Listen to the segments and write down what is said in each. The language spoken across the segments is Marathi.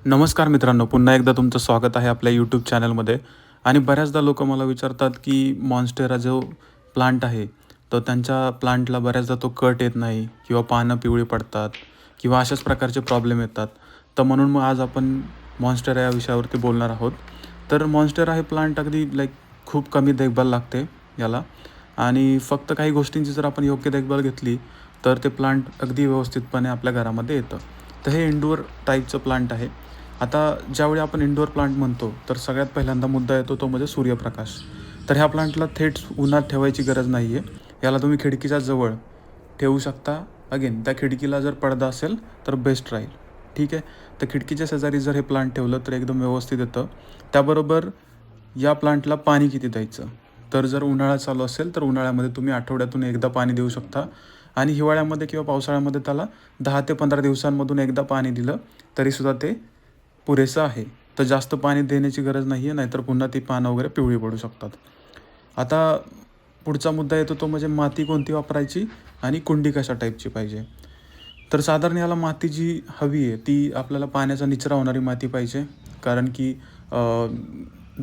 नमस्कार मित्रांनो, पुन्हा एकदा तुमचं स्वागत आहे आपल्या यूट्यूब चॅनलमध्ये. आणि बऱ्याचदा लोकं मला विचारतात की मॉन्स्टेरा जो प्लांट आहे, तर त्यांच्या प्लांटला बऱ्याचदा तो कट येत नाही किंवा पानं पिवळी पडतात किंवा अशाच प्रकारचे प्रॉब्लेम येतात. तर म्हणून मग आज आपण मॉन्स्टेरा या विषयावरती बोलणार आहोत. तर मॉन्स्टेरा हे प्लांट अगदी खूप कमी देखभाल लागते याला, आणि फक्त काही गोष्टींची जर आपण योग्य देखभाल घेतली तर ते प्लांट अगदी व्यवस्थितपणे आपल्या घरामध्ये येतं. तर हे इंडोअर टाईपचं प्लांट आहे. आता ज्यावेळी आपण इंडोअर प्लांट म्हणतो तर सगळ्यात पहिल्यांदा मुद्दा येतो तो म्हणजे सूर्यप्रकाश. तर ह्या प्लांटला थेट उन्हात ठेवायची गरज नाही आहे. याला तुम्ही खिडकीच्या जवळ ठेवू शकता. अगेन त्या खिडकीला जर पडदा असेल तर बेस्ट राहील. ठीक आहे. तर खिडकीच्या शेजारी जर हे प्लांट ठेवलं तर एकदम व्यवस्थित येतं. त्याबरोबर या प्लांटला पाणी किती द्यायचं, तर जर उन्हाळा चालू असेल तर उन्हाळ्यामध्ये तुम्ही आठवड्यातून एकदा पाणी देऊ शकता, आणि हिवाळ्यामध्ये किंवा पावसाळ्यामध्ये त्याला 10 ते 15 दिवसांमधून एकदा पाणी दिलं तरीसुद्धा ते पुरेसं आहे. तर जास्त पाणी देण्याची गरज नाही आहे, नाहीतर पुन्हा ती पानं वगैरे पिवळी पडू शकतात. आता पुढचा मुद्दा येतो तो म्हणजे माती कोणती वापरायची आणि कुंडी कशा टाईपची पाहिजे. तर साधारण याला माती जी हवी आहे ती आपल्याला पाण्याचा निचरा होणारी माती पाहिजे. कारण की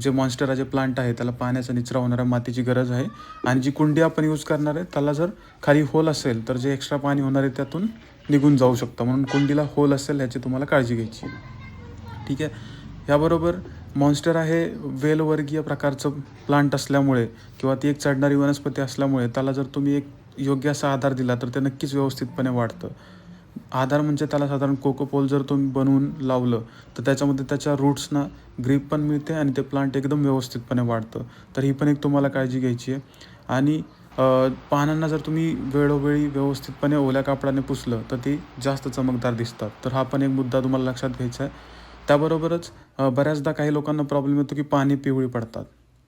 जे मॉन्स्टेरा जे प्लांट आहे त्याला पाण्याचा निचरा होणाऱ्या मातीची गरज आहे. आणि जी कुंडी आपण यूज करणार आहे त्याला जर खाली होल असेल तर जे एक्स्ट्रा पाणी होणार आहे त्यातून निघून जाऊ शकतं, म्हणून कुंडीला होल असेल ह्याची तुम्हाला काळजी घ्यायची. ठीक आहे. याबरोबर मॉन्स्टेरा हे वेलवर्गीय प्रकारचं प्लांट असल्यामुळे किंवा ती एक चढणारी वनस्पती असल्यामुळे त्याला जर तुम्ही एक योग्य असा आधार दिला तर ते नक्कीच व्यवस्थितपणे वाढतं. आधार म्हणजे त्याला साधारण कोकोपोल जर तुम्ही बनवून लावलं तर त्याच्यामध्ये त्याच्या रूट्सना ग्रीप पण मिळते आणि ते प्लांट एकदम व्यवस्थितपणे वाढतं. तर ही पण एक तुम्हाला काळजी घ्यायची आहे. आणि पानांना जर तुम्ही वेळोवेळी व्यवस्थितपणे ओल्या कापडाने पुसलं तर ती जास्त चमकदार दिसतात. तर हा पण एक मुद्दा तुम्हाला लक्षात घ्यायचा आहे. त्याबरोबरच बऱ्याचदा काही लोकांना प्रॉब्लेम येतो की पाने पिवळी पडतात.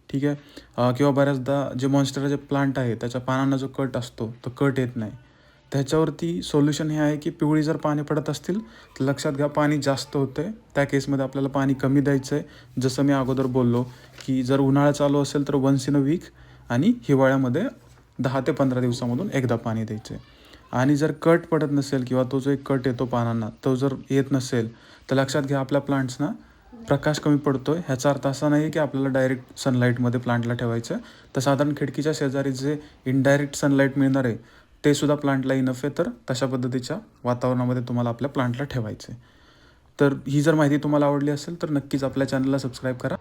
ठीक आहे. किंवा बऱ्याचदा जे मॉन्स्टेरा जे प्लांट आहे त्याच्या पानांना जो कट असतो तो कट येत नाही. त्याच्यावरती सोल्युशन हे आहे की पिवळी जर पाने पडत असतील तर लक्षात घ्या पाणी जास्त होतं आहे. त्या केसमध्ये आपल्याला पाणी कमी द्यायचं आहे. जसं मी अगोदर बोललो की जर उन्हाळा चालू असेल तर वन्स इन अ वीक, आणि हिवाळ्यामध्ये 10 ते 15 दिवसामधून एकदा पाणी द्यायचं आहे. आणि जर कट पडत नसेल किंवा तो जो एक कट येतो पानांना तो जर येत नसेल तर लक्षात घ्या आपल्या प्लांट्सना प्रकाश कमी पडतो आहे. ह्याचा अर्थ असा नाही की आपल्याला डायरेक्ट सनलाईटमध्ये प्लांटला ठेवायचं आहे. तर साधारण खिडकीच्या शेजारी जे इनडायरेक्ट सनलाईट मिळणार आहे ते सुद्धा प्लांटला इनफ आहे. तर तशा पद्धतीच्या वातावरणामध्ये तुम्हाला आपल्या प्लांटला ठेवायचं आहे. तर ही जर माहिती तुम्हाला आवडली असेल तर नक्कीच आपल्या चॅनलला सबस्क्राईब करा.